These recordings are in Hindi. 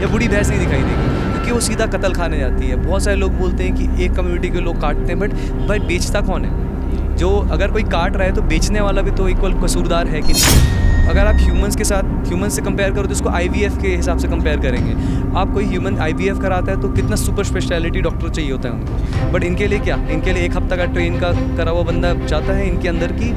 या बूढ़ी भैंस नहीं दिखाई देगी, क्योंकि वो सीधा कत्ल खाने जाती है। बहुत सारे लोग बोलते हैं कि एक कम्युनिटी के लोग काटते हैं, बट भाई बेचता कौन है? जो अगर कोई काट रहा है तो बेचने वाला भी तो इक्वल कसूरदार है कि नहीं? अगर आप ह्यूमन से कंपेयर करो तो उसको आईवीएफ के हिसाब से कंपेयर करेंगे। आप कोई ह्यूमन आईवीएफ कराता है तो कितना सुपर स्पेशलिटी डॉक्टर चाहिए होता है उनको, बट इनके लिए क्या? इनके लिए 1 हफ्ता का ट्रेन का करा हुआ बंदा जाता है, इनके अंदर की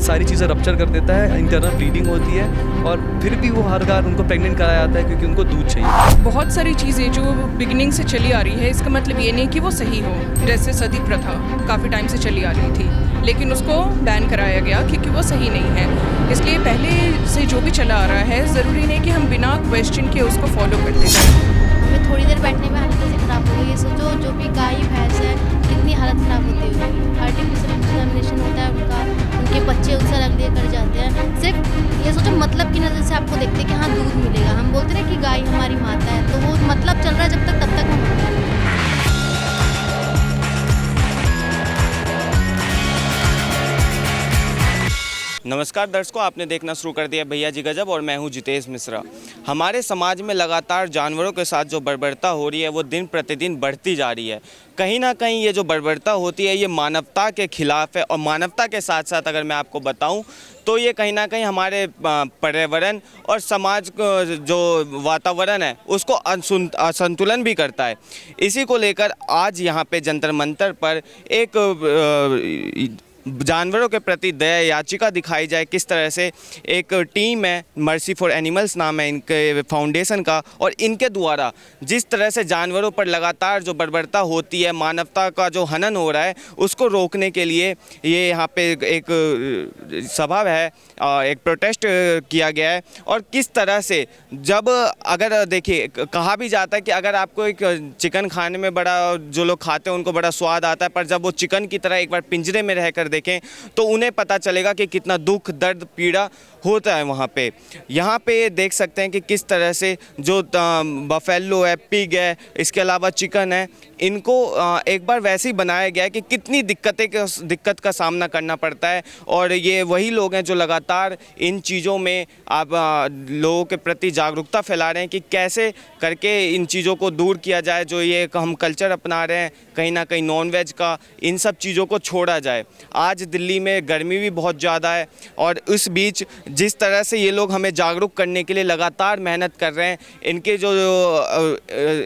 सारी चीज़ें रप्चर कर देता है, इंटरनल ब्लीडिंग होती है, और फिर भी वो हर बार उनको प्रेग्नेंट कराया जाता है क्योंकि उनको दूध चाहिए। बहुत सारी चीज़ें जो बिगिनिंग से चली आ रही है, इसका मतलब ये नहीं कि वो सही हो। जैसे सती प्रथा काफ़ी टाइम से चली आ रही थी, लेकिन उसको बैन कराया गया क्योंकि वो सही नहीं है। इसलिए पहले से जो भी चला आ रहा है, ज़रूरी नहीं कि हम बिना क्वेश्चन के उसको फॉलो करते जाएं। हमें थोड़ी देर बैठने में हालत कैसे ख़राब हो गई। ये सोचो जो भी गाय भैंस है कितनी हालत ख़राब होती होगी। आर्टिफिशियल इंसेमिनेशन होता है उनका, उनके बच्चे उनसे अलग दिए कर जाते हैं। सिर्फ ये सोचो मतलब की नज़र से आपको देखते हैं कि हाँ दूध मिलेगा। हम बोलते हैं कि गाय हमारी माता है, तो वो मतलब चल रहा है जब तक, तब तक हम। नमस्कार दर्शकों, आपने देखना शुरू कर दिया भैया जी गजब और मैं हूं जितेश मिश्रा। हमारे समाज में लगातार जानवरों के साथ जो बर्बरता हो रही है वो दिन प्रतिदिन बढ़ती जा रही है। कहीं ना कहीं ये जो बर्बरता होती है ये मानवता के खिलाफ है, और मानवता के साथ साथ अगर मैं आपको बताऊं तो ये कहीं ना कहीं हमारे पर्यावरण और समाज जो वातावरण है उसको असंतुलन भी करता है। इसी को लेकर आज यहाँ पे जंतर मंतर पर एक जानवरों के प्रति दया याचिका दिखाई जाए। किस तरह से एक टीम है, मर्सी फॉर एनिमल्स नाम है इनके फाउंडेशन का, और इनके द्वारा जिस तरह से जानवरों पर लगातार जो बर्बरता होती है, मानवता का जो हनन हो रहा है, उसको रोकने के लिए ये यहाँ पे एक सभा है, एक प्रोटेस्ट किया गया है। और किस तरह से जब अगर देखिए कहा भी जाता है कि अगर आपको एक चिकन खाने में बड़ा, जो लोग खाते हैं उनको बड़ा स्वाद आता है, पर जब वो चिकन की तरह एक बार पिंजरे में रहकर देखें तो उन्हें पता चलेगा कि कितना दुख, दर्द, पीड़ा होता है वहाँ पे। यहाँ पे देख सकते हैं कि किस तरह से जो बफेलो है, पिग है, इसके अलावा चिकन है, इनको एक बार वैसे ही बनाया गया है कि कितनी दिक्कत का सामना करना पड़ता है। और ये वही लोग हैं जो लगातार इन चीज़ों में आप लोगों के प्रति जागरूकता फैला रहे हैं कि कैसे करके इन चीज़ों को दूर किया जाए। जो ये हम कल्चर अपना रहे हैं कहीं ना कहीं नॉन वेज का, इन सब चीज़ों को छोड़ा जाए। आज दिल्ली में गर्मी भी बहुत ज़्यादा है, और इस बीच जिस तरह से ये लोग हमें जागरूक करने के लिए लगातार मेहनत कर रहे हैं,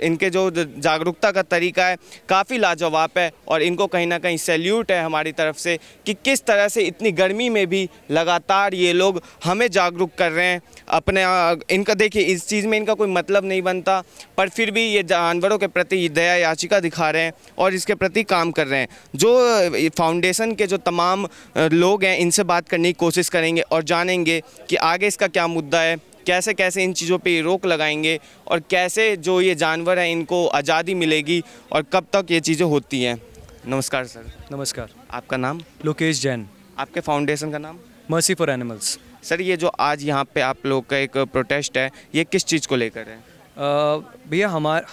इनके जो जागरूकता का तरीका है काफ़ी लाजवाब है, और इनको कहीं ना कहीं सैल्यूट है हमारी तरफ से कि किस तरह से इतनी गर्मी में भी लगातार ये लोग हमें जागरूक कर रहे हैं। अपने इनका देखिए, इस चीज़ में इनका कोई मतलब नहीं बनता, पर फिर भी ये जानवरों के प्रति दया याचिका दिखा रहे हैं और इसके प्रति काम कर रहे हैं। जो फाउंडेशन के जो तमाम लोग हैं इनसे बात करने की कोशिश करेंगे और जानेंगे कि आगे इसका क्या मुद्दा है, कैसे कैसे इन चीज़ों पे रोक लगाएंगे, और कैसे जो ये जानवर हैं इनको आज़ादी मिलेगी, और कब तक ये चीज़ें होती हैं। नमस्कार सर। नमस्कार। आपका नाम? लोकेश जैन। आपके फाउंडेशन का नाम? Mercy for animals. सर, ये जो आज यहाँ पे आप लोग का एक प्रोटेस्ट है, ये किस चीज़ को लेकर है? भैया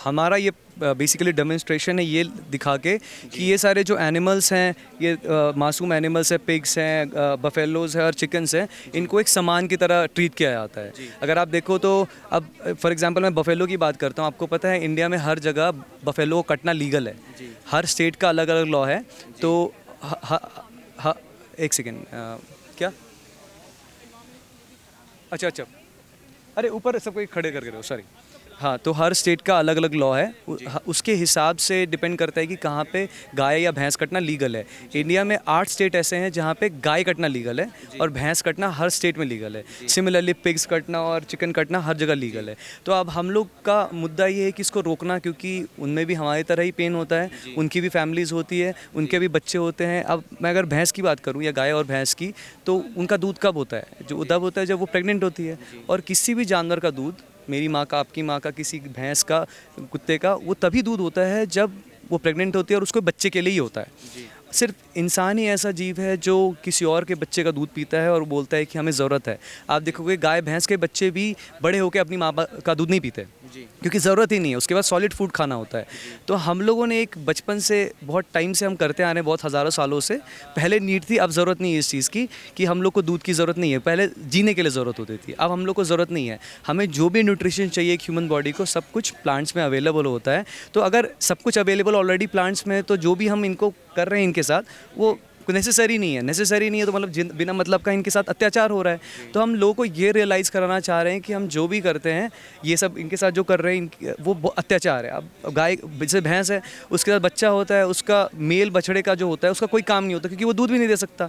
हमारा ये बेसिकली डेमोन्स्ट्रेशन है, ये दिखा के कि ये सारे जो एनिमल्स हैं, ये मासूम एनिमल्स हैं, पिग्स हैं, बफेलोज़ हैं और चिकन्स हैं, इनको एक सामान की तरह ट्रीट किया जाता है। अगर आप देखो तो अब फॉर एग्जांपल मैं बफेलो की बात करता हूँ। आपको पता है इंडिया में हर जगह बफेलो को कटना लीगल है, हर स्टेट का अलग अलग लॉ है। तो एक सेकेंड, क्या? अच्छा, अरे ऊपर सबको खड़े करके रहो, सॉरी। हाँ, तो हर स्टेट का अलग अलग लॉ है, उसके हिसाब से डिपेंड करता है कि कहाँ पे गाय या भैंस कटना लीगल है। इंडिया में 8 स्टेट ऐसे हैं जहाँ पे गाय कटना लीगल है और भैंस कटना हर स्टेट में लीगल है। सिमिलरली पिग्स कटना और चिकन कटना हर जगह लीगल है। तो अब हम लोग का मुद्दा ये है कि इसको रोकना, क्योंकि उनमें भी हमारी तरह ही पेन होता है, उनकी भी फैमिलीज़ होती है, उनके भी बच्चे होते हैं। अब मैं अगर भैंस की बात करूँ या गाय और भैंस की, तो उनका दूध कब होता है? जो तब होता है जब वो प्रेग्नेंट होती है। और किसी भी जानवर का दूध, मेरी माँ का, आपकी माँ का, किसी भैंस का, कुत्ते का, वो तभी दूध होता है जब वो प्रेग्नेंट होती है और उसको बच्चे के लिए ही होता है। सिर्फ इंसान ही ऐसा जीव है जो किसी और के बच्चे का दूध पीता है और बोलता है कि हमें ज़रूरत है। आप देखोगे गाय भैंस के बच्चे भी बड़े होकर अपनी माँ का दूध नहीं पीते। क्योंकि ज़रूरत ही नहीं है, उसके बाद सॉलिड फूड खाना होता है। तो हम लोगों ने एक बचपन से बहुत टाइम से हम करते आ रहे हैं, बहुत हज़ारों सालों से। पहले नीड थी, अब ज़रूरत नहीं है इस चीज़ की कि हम लोग को दूध की ज़रूरत नहीं है, पहले जीने के लिए ज़रूरत होती थी, अब हम लोग को ज़रूरत नहीं है। हमें जो भी न्यूट्रिशन चाहिए एक ह्यूमन बॉडी को, सब कुछ प्लांट्स में अवेलेबल होता है। तो अगर सब कुछ अवेलेबल ऑलरेडी प्लांट्स में है, तो जो भी हम इनको कर रहे हैं इनके साथ, वो नेसेसरी नहीं है तो मतलब बिना मतलब का इनके साथ अत्याचार हो रहा है। तो हम लोगों को ये रियलाइज़ कराना चाह रहे हैं कि हम जो भी करते हैं, ये सब इनके साथ जो कर रहे हैं वो अत्याचार है। अब गाय जैसे भैंस है, उसके साथ बच्चा होता है, उसका मेल बछड़े का जो होता है उसका कोई काम नहीं होता, क्योंकि वो दूध भी नहीं दे सकता।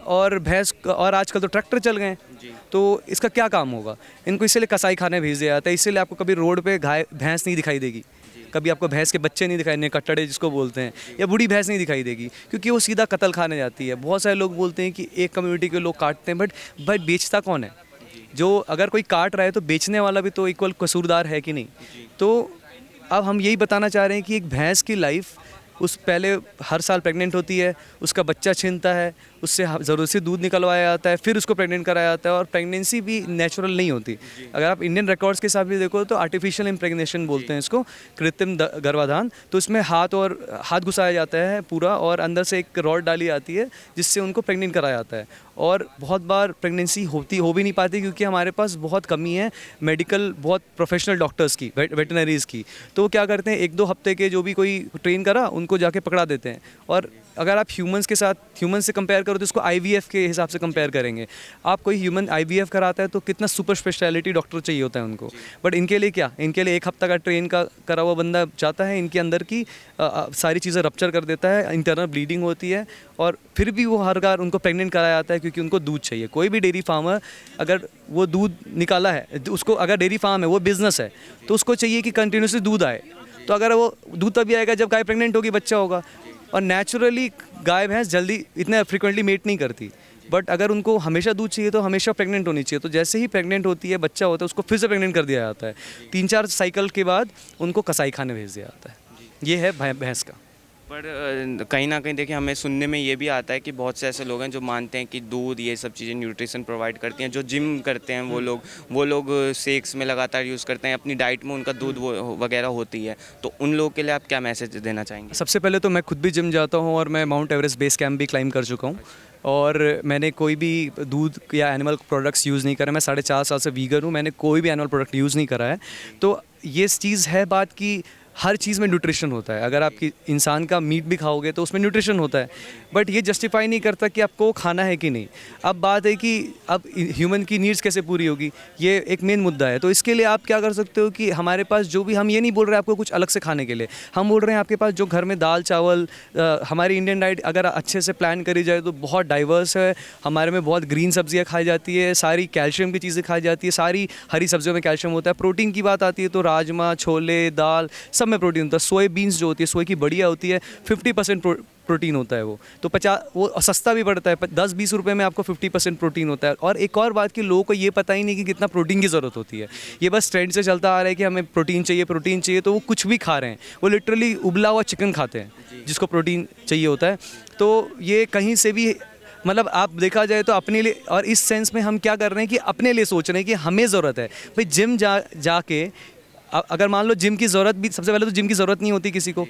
और भैंस और आजकल तो ट्रैक्टर चल गए हैं, तो इसका क्या काम होगा? इनको इसीलिए कसाई खाने भेज दिया जाता है। इसीलिए आपको कभी रोड पे गाय भैंस नहीं दिखाई देगी, कभी आपको भैंस के बच्चे नहीं दिखाई देंगे, कट्टड़े जिसको बोलते हैं, या बूढ़ी भैंस नहीं दिखाई देगी, क्योंकि वो सीधा कत्ल खाने जाती है। बहुत सारे लोग बोलते हैं कि एक कम्युनिटी के लोग काटते हैं, बट भाई बेचता कौन है? जो अगर कोई काट रहा है तो बेचने वाला भी तो इक्वल कसूरदार है कि नहीं? तो अब हम यही बताना चाह रहे हैं कि एक भैंस की लाइफ, उस पहले हर साल प्रेग्नेंट होती है, उसका बच्चा छिनता है, उससे ज़रूरत से दूध निकलवाया जाता है, फिर उसको प्रेग्नेंट कराया जाता है, और प्रेगनेंसी भी नेचुरल नहीं होती। अगर आप इंडियन रिकॉर्ड्स के हिसाब से देखो तो आर्टिफिशियल इम्प्रेगनेशन बोलते हैं इसको, कृत्रिम गर्भाधान। तो इसमें हाथ घुसाया जाता है पूरा, और अंदर से एक रॉड डाली जाती है जिससे उनको प्रेग्नेंट कराया जाता है। और बहुत बार प्रेगनेंसी हो भी नहीं पाती, क्योंकि हमारे पास बहुत कमी है मेडिकल, बहुत प्रोफेशनल डॉक्टर्स की, वेटनरीज़ की। तो वो क्या करते हैं, 1-2 हफ्ते के जो भी कोई ट्रेन करा उनको जाके पकड़ा देते हैं। और अगर आप ह्यूमन से कंपेयर करो तो इसको IVF के हिसाब से कंपेयर करेंगे। आप कोई ह्यूमन IVF कराता है तो कितना सुपर स्पेशलिटी डॉक्टर चाहिए होता है उनको, बट इनके लिए क्या, इनके लिए 1 हफ्ता का ट्रेन का करा हुआ बंदा जाता है, इनके अंदर की सारी चीज़ें रप्चर कर देता है, इंटरनल ब्लीडिंग होती है, और फिर भी वो हर बार उनको प्रेग्नेंट कराया जाता है, क्योंकि उनको दूध चाहिए। कोई भी डेयरी फार्मर अगर वो दूध निकाला है, उसको अगर डेयरी फार्म है, वो बिज़नेस है, तो उसको चाहिए कि कंटिन्यूसली दूध आए। तो अगर वो दूध तभी आएगा जब गाय प्रेग्नेंट होगी, बच्चा होगा। और नेचुरली गाय भैंस जल्दी इतने फ्रिक्वेंटली मेट नहीं करती, बट अगर उनको हमेशा दूध चाहिए तो हमेशा प्रेग्नेंट होनी चाहिए। तो जैसे ही प्रेग्नेंट होती है, बच्चा होता है, उसको फिर से प्रेग्नेंट कर दिया जाता है। 3-4 साइकिल के बाद उनको कसाई खाने भेज दिया जाता है। ये है भैंस का। पर कहीं ना कहीं देखिए, हमें सुनने में ये भी आता है कि बहुत से ऐसे लोग हैं जो मानते हैं कि दूध ये सब चीज़ें न्यूट्रिशन प्रोवाइड करती हैं। जो जिम करते हैं वो लोग शेक्स में लगातार यूज़ करते हैं, अपनी डाइट में उनका दूध वगैरह होती है। तो उन लोगों के लिए आप क्या मैसेज देना चाहेंगे? सबसे पहले तो मैं खुद भी जिम जाता हूँ, और मैं माउंट एवरेस्ट बेस कैंप भी क्लाइम कर चुका हूँ, और मैंने कोई भी दूध या एनिमल प्रोडक्ट्स यूज़ नहीं करा। मैं 4.5 साल से वीगन हूँ, मैंने कोई भी एनिमल प्रोडक्ट यूज़ नहीं करा है। तो ये चीज़ है बात कि हर चीज़ में न्यूट्रिशन होता है। अगर आपकी इंसान का मीट भी खाओगे तो उसमें न्यूट्रिशन होता है, बट ये जस्टिफाई नहीं करता कि आपको खाना है कि नहीं। अब बात है कि अब ह्यूमन की नीड्स कैसे पूरी होगी, ये एक मेन मुद्दा है। तो इसके लिए आप क्या कर सकते हो कि हमारे पास जो भी, हम ये नहीं बोल रहे आपको कुछ अलग से खाने के लिए, हम बोल रहे हैं आपके पास जो घर में दाल चावल, हमारी इंडियन डाइट अगर अच्छे से प्लान करी जाए तो बहुत डाइवर्स है। हमारे में बहुत ग्रीन सब्जियाँ खाई जाती है, सारी कैल्शियम की चीज़ें खाई जाती है, सारी हरी सब्जियों में कैल्शियम होता है। प्रोटीन की बात आती है तो राजमा, छोले, दाल, सब में प्रोटीन होता है। सोया बीन्स जो होती है, सोया की बढ़िया होती है, 50% प्रोटीन होता है। तो 50, वो सस्ता भी पड़ता है, 10-20 रुपये में आपको 50% प्रोटीन होता है। और एक और बात कि लोगों को ये पता ही नहीं कि कितना प्रोटीन की ज़रूरत होती है। ये बस ट्रेंड से चलता आ रहा है कि हमें प्रोटीन चाहिए, तो वो कुछ भी खा रहे हैं। वो लिटरली उबला हुआ चिकन खाते हैं जिसको प्रोटीन चाहिए होता है। तो ये कहीं से भी, मतलब आप देखा जाए तो अपने लिए, और इस सेंस में हम क्या कर रहे हैं कि अपने लिए सोच रहे हैं कि हमें ज़रूरत है। भाई जिम जाके अगर मान लो जिम की ज़रूरत भी, सबसे पहले तो जिम की ज़रूरत नहीं होती किसी को,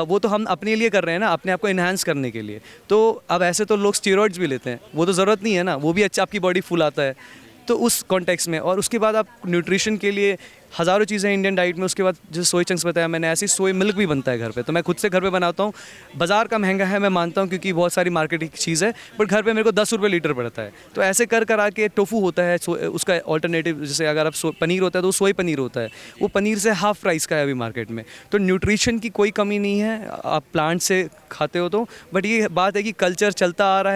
वो तो हम अपने लिए कर रहे हैं ना, अपने आप को इन्हांस करने के लिए। तो अब ऐसे तो लोग स्टेरॉइड्स भी लेते हैं, वो तो ज़रूरत नहीं है ना, वो भी अच्छा आपकी बॉडी फुल आता है। तो उस कॉन्टेक्स्ट में, और उसके बाद आप न्यूट्रिशन के लिए हज़ारों चीज़ें हैं इंडियन डाइट में। उसके बाद जैसे सोया चंक्स बताया मैंने, ऐसी सोया मिल्क भी बनता है घर पे, तो मैं खुद से घर पे बनाता हूँ। बाज़ार का महंगा है, मैं मानता हूँ, क्योंकि बहुत सारी मार्केटिंग की चीज़ है, बट घर पे मेरे को 10 रुपये लीटर पड़ता है। तो ऐसे कर आके टोफू होता है, उसका ऑल्टरनेटिव, जैसे अगर आप पनीर होता है तो सोया पनीर होता है, वो पनीर से हाफ प्राइस का है अभी मार्केट में। तो न्यूट्रिशन की कोई कमी नहीं है, आप प्लांट से खाते हो तो। बट ये बात है कि कल्चर चलता आ रहा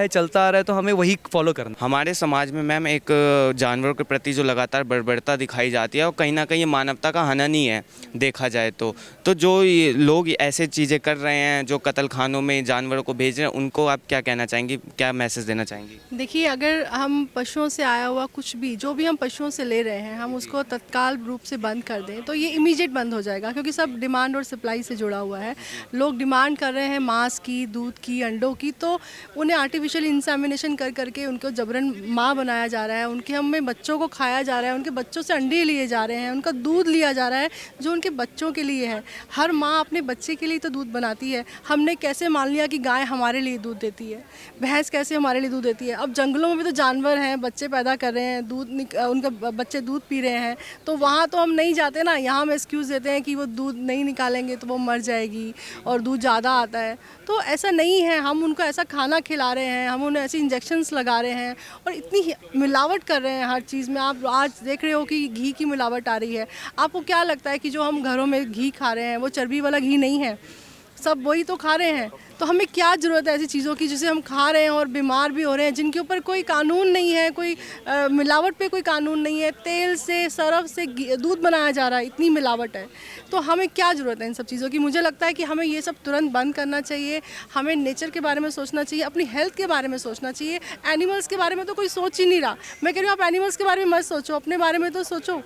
है, तो हमें वही फॉलो करना। हमारे समाज में मैम एक जानवरों के प्रति जो लगातार बर्बरता दिखाई जाती है, और कहीं ना कहीं ये मानवता का हनन ही है देखा जाए तो जो ये लोग ऐसे चीज़ें कर रहे हैं, जो कत्ल खानों में जानवरों को भेज रहे हैं, उनको आप क्या कहना चाहेंगी, क्या मैसेज देना चाहेंगी? देखिए, अगर हम पशुओं से आया हुआ कुछ भी, जो भी हम पशुओं से ले रहे हैं, हम उसको तत्काल रूप से बंद कर दें तो ये इमीडिएट बंद हो जाएगा, क्योंकि सब डिमांड और सप्लाई से जुड़ा हुआ है। लोग डिमांड कर रहे हैं मांस की, दूध की, अंडों की, तो उन्हें आर्टिफिशियल इंसेमिनेशन कर करके उनको जबरन माँ बनाया जा रहा है, उनके हमें बच्चों को खाया जा रहा है, उनके बच्चों से अंडे लिए जा रहे हैं, उनका दूध लिया जा रहा है जो उनके बच्चों के लिए है। हर माँ अपने बच्चे के लिए तो दूध बनाती है। हमने कैसे मान लिया कि गाय हमारे लिए दूध देती है, भैंस कैसे हमारे लिए दूध देती है। अब जंगलों में भी तो जानवर हैं, बच्चे पैदा कर रहे हैं, उनके बच्चे दूध पी रहे हैं, तो वहाँ तो हम नहीं जाते ना। यहाँ हम एक्सक्यूज़ देते हैं कि वो दूध नहीं निकालेंगे तो वो मर जाएगी और दूध ज़्यादा आता है। तो ऐसा नहीं है, हम उनको ऐसा खाना खिला रहे हैं, हम उन्हें ऐसे इंजेक्शंस लगा रहे हैं और इतनी मिलावट कर रहे हैं हर चीज़ में। आप आज देख रहे हो कि घी की मिलावट आ रही है। आपको क्या लगता है कि जो हम घरों में घी खा रहे हैं वो चर्बी वाला घी नहीं है? सब वही तो खा रहे हैं। तो हमें क्या ज़रूरत है ऐसी चीज़ों की जिसे हम खा रहे हैं और बीमार भी हो रहे हैं, जिनके ऊपर कोई कानून नहीं है, कोई मिलावट पे कोई कानून नहीं है। तेल से, सरफ से दूध बनाया जा रहा है, इतनी मिलावट है। तो हमें क्या ज़रूरत है इन सब चीज़ों की? मुझे लगता है कि हमें ये सब तुरंत बंद करना चाहिए। हमें नेचर के बारे में सोचना चाहिए, अपनी हेल्थ के बारे में सोचना चाहिए। एनिमल्स के बारे में तो कोई सोच ही नहीं रहा। मैं कह रही हूँ आप एनिमल्स के बारे में मत सोचो, अपने बारे में तो सोचो।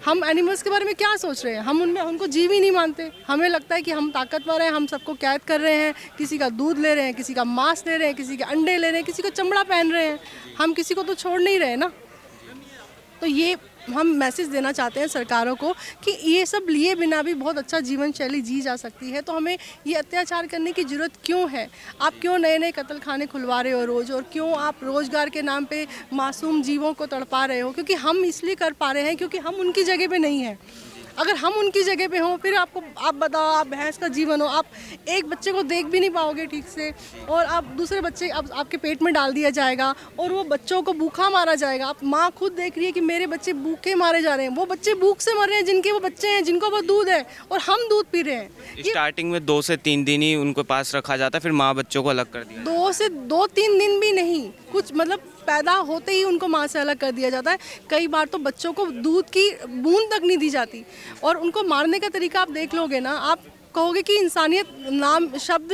हम एनिमल्स के बारे में क्या सोच रहे हैं? हम उनको जीव ही नहीं मानते। हमें लगता है कि हम ताकतवर हैं, हम सबको कैद कर रहे हैं, किसी का दूध ले रहे हैं, किसी का मांस ले रहे हैं, किसी के अंडे ले रहे हैं, किसी को चमड़ा पहन रहे हैं। हम किसी को तो छोड़ नहीं रहे ना। तो ये हम मैसेज देना चाहते हैं सरकारों को कि ये सब लिए बिना भी बहुत अच्छा जीवन शैली जी जा सकती है। तो हमें ये अत्याचार करने की ज़रूरत क्यों है? आप क्यों नए नए कत्ल खाने खुलवा रहे हो रोज़, और क्यों आप रोज़गार के नाम पे मासूम जीवों को तड़पा रहे हो? क्योंकि हम इसलिए कर पा रहे हैं क्योंकि हम उनकी जगह पे नहीं हैं। अगर हम उनकी जगह पे हों, फिर आप बताओ, आप भैंस का जीवन हो, आप एक बच्चे को देख भी नहीं पाओगे ठीक से, और आप दूसरे बच्चे आपके पेट में डाल दिया जाएगा और वो बच्चों को भूखा मारा जाएगा। आप माँ खुद देख रही है कि मेरे बच्चे भूखे मारे जा रहे हैं। वो बच्चे भूख से मर रहे हैं जिनके वो बच्चे हैं, जिनको वो दूध है, और हम दूध पी रहे हैं। स्टार्टिंग में 2 से 3 दिन ही उनको पास रखा जाता है, फिर माँ बच्चों को अलग कर दिया। 2 दिन भी नहीं, कुछ मतलब पैदा होते ही उनको माँ से अलग कर दिया जाता है। कई बार तो बच्चों को दूध की बूंद तक नहीं दी जाती। और उनको मारने का तरीका आप देख लोगे ना, आप कहोगे कि इंसानियत नाम शब्द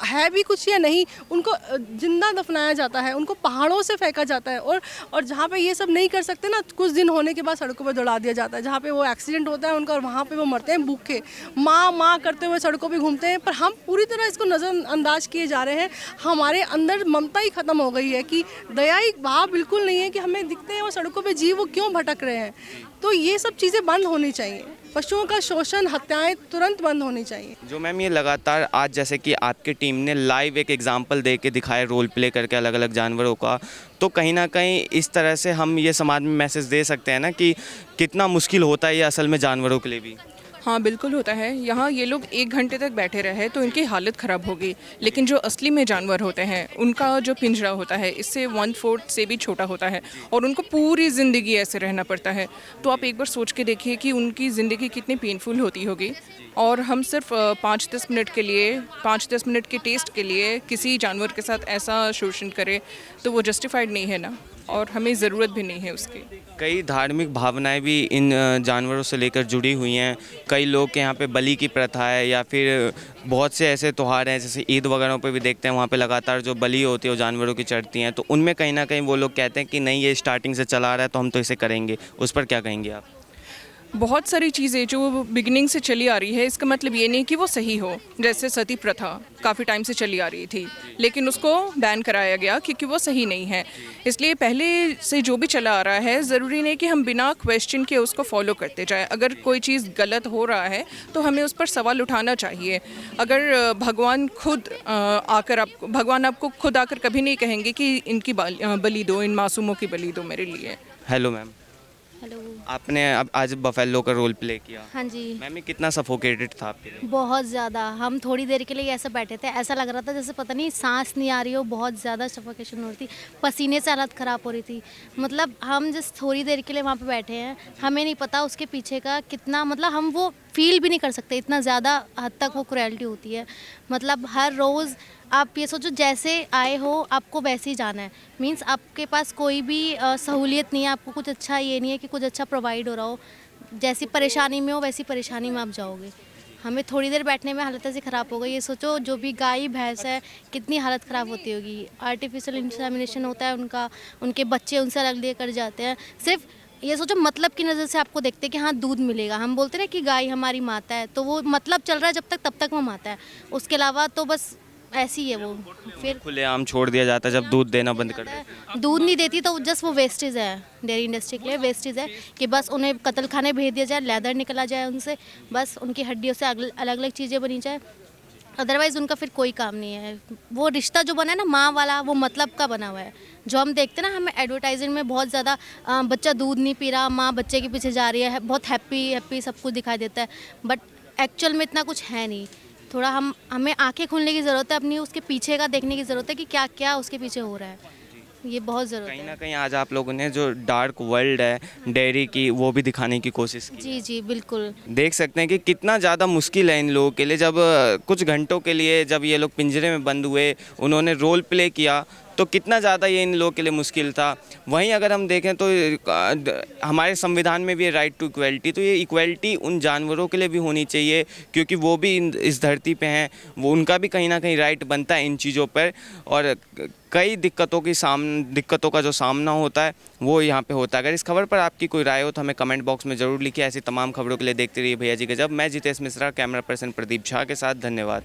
है भी कुछ या नहीं। उनको जिंदा दफनाया जाता है, उनको पहाड़ों से फेंका जाता है, और जहाँ पे ये सब नहीं कर सकते ना, कुछ दिन होने के बाद सड़कों पे दौड़ा दिया जाता है, जहाँ पे वो एक्सीडेंट होता है उनका, और वहाँ पे वो मरते हैं भूखे, माँ करते हुए सड़कों पे घूमते हैं। पर हम पूरी तरह इसको नज़रअंदाज किए जा रहे हैं। हमारे अंदर ममता ही ख़त्म हो गई है कि दया ही भाव बिल्कुल नहीं है कि हमें दिखते हैं वो सड़कों पर जीव, वो क्यों भटक रहे हैं। तो ये सब चीज़ें बंद होनी चाहिए। पशुओं का शोषण, हत्याएं तुरंत बंद होनी चाहिए। जो मैम ये लगातार आज जैसे कि आपकी टीम ने लाइव एक एग्जांपल दे के दिखाया, रोल प्ले करके अलग अलग जानवरों का, तो कहीं ना कहीं इस तरह से हम ये समाज में मैसेज दे सकते हैं ना कि कितना मुश्किल होता है ये असल में जानवरों के लिए भी। हाँ बिल्कुल होता है। यहाँ ये लोग 1 घंटे तक बैठे रहे तो इनकी हालत ख़राब होगी, लेकिन जो असली में जानवर होते हैं उनका जो पिंजरा होता है इससे 1/4 से भी छोटा होता है, और उनको पूरी ज़िंदगी ऐसे रहना पड़ता है। तो आप एक बार सोच के देखिए कि उनकी ज़िंदगी कितनी पेनफुल होती होगी, और हम सिर्फ 5-10 मिनट के लिए, 5-10 मिनट के टेस्ट के लिए किसी जानवर के साथ ऐसा शोषण करें तो वो जस्टिफाइड नहीं है ना, और हमें ज़रूरत भी नहीं है उसकी। कई धार्मिक भावनाएं भी इन जानवरों से लेकर जुड़ी हुई हैं। कई लोग के यहाँ पे बलि की प्रथा है, या फिर बहुत से ऐसे त्यौहार हैं जैसे ईद वगैरह पे भी देखते हैं, वहाँ पे लगातार जो बलि होती है वो जानवरों की चढ़ती हैं। तो उनमें कहीं ना कहीं वो लोग कहते हैं कि नहीं, ये स्टार्टिंग से चला आ रहा है तो हम तो इसे करेंगे। उस पर क्या कहेंगे आप? बहुत सारी चीज़ें जो बिगिनिंग से चली आ रही है, इसका मतलब ये नहीं कि वो सही हो। जैसे सती प्रथा काफ़ी टाइम से चली आ रही थी, लेकिन उसको बैन कराया गया क्योंकि वो सही नहीं है। इसलिए पहले से जो भी चला आ रहा है, ज़रूरी नहीं कि हम बिना क्वेश्चन के उसको फॉलो करते जाएं। अगर कोई चीज़ गलत हो रहा है तो हमें उस पर सवाल उठाना चाहिए। अगर भगवान आपको खुद आकर कभी नहीं कहेंगे कि इनकी बलि दो, इन मासूमों की बलि दो मेरे लिए। Hello ma'am. हेलो। आपने अब आज बफेलो का रोल प्ले किया। हाँ जी। मैम ये कितना सफोकेटेड था आपके लिए? बहुत ज़्यादा। हम थोड़ी देर के लिए ऐसे बैठे थे, ऐसा लग रहा था जैसे पता नहीं सांस नहीं आ रही हो, बहुत ज़्यादा सफोकेशन हो रही थी, पसीने से हालत ख़राब हो रही थी। मतलब हम जिस थोड़ी देर के लिए वहाँ पे बैठे हैं, हमें नहीं पता उसके पीछे का कितना, मतलब हम वो फील भी नहीं कर सकते, इतना ज़्यादा हद तक वो क्रुएल्टी होती है। मतलब हर रोज़ आप ये सोचो जैसे आए हो आपको वैसे ही जाना है। मींस आपके पास कोई भी सहूलियत नहीं है, आपको कुछ अच्छा ये नहीं है कि कुछ अच्छा प्रोवाइड हो रहा हो। जैसी परेशानी में हो वैसी परेशानी में आप जाओगे। हमें थोड़ी देर बैठने में हालत ऐसी ख़राब हो गई। ये सोचो जो भी गाय भैंस है कितनी हालत ख़राब होती होगी। आर्टिफिशियल इंसेमिनेशन होता है उनका, उनके बच्चे उनसे अलग लिए कर जाते हैं। सिर्फ ये सोचो मतलब की नज़र से आपको देखते हैं कि हाँ दूध मिलेगा। हम बोलते हैं कि गाय हमारी माता है, तो वो मतलब चल रहा है जब तक, तब तक वो माता है। उसके अलावा तो बस ऐसी है वो। फिर खुलेआम छोड़ दिया जाता है जब दूध देना बंद कर देते दूध नहीं देती तो जस्ट वो वेस्टेज है, डेयरी इंडस्ट्री के लिए वेस्टेज है कि बस उन्हें कत्ल खाने भेज दिया जाए, लेदर निकला जाए उनसे, बस उनकी हड्डियों से अलग अलग चीज़ें बनी जाए, अदरवाइज़ उनका फिर कोई काम नहीं है। वो रिश्ता जो बना है ना माँ वाला, वो मतलब का बना हुआ है। जो हम देखते हैं ना, हमें एडवर्टाइजिंग में बहुत ज़्यादा बच्चा दूध नहीं पी रहा, माँ बच्चे के पीछे जा रही है, बहुत हैप्पी हैप्पी सब कुछ दिखाई देता है, बट एक्चुअल में इतना कुछ है नहीं। थोड़ा हमें आंखें खोलने की ज़रूरत है, अपनी उसके पीछे का देखने की ज़रूरत है कि क्या क्या उसके पीछे हो रहा है, ये बहुत ज़रूरत कहीं ना है। कहीं आज आप लोगों ने जो डार्क वर्ल्ड है डेयरी की वो भी दिखाने की कोशिश की। जी जी बिल्कुल। देख सकते हैं कि कितना ज़्यादा मुश्किल है इन लोगों के लिए, जब कुछ घंटों के लिए जब ये लोग पिंजरे में बंद हुए, उन्होंने रोल प्ले किया, तो कितना ज़्यादा ये इन लोगों के लिए मुश्किल था। वहीं अगर हम देखें तो हमारे संविधान में भी है राइट टू इक्वलिटी, तो ये इक्वलिटी उन जानवरों के लिए भी होनी चाहिए, क्योंकि वो भी इस धरती पे हैं, वो उनका भी कहीं ना कहीं राइट बनता है इन चीज़ों पर। और कई दिक्कतों का जो सामना होता है वो यहाँ पे होता है। अगर इस खबर पर आपकी कोई राय हो तो हमें कमेंट बॉक्स में ज़रूर लिखिए। ऐसी तमाम खबरों के लिए देखते रहिए भैया जी गजब। मैं जितेश मिश्रा, कैमरा पर्सन प्रदीप झा के साथ, धन्यवाद।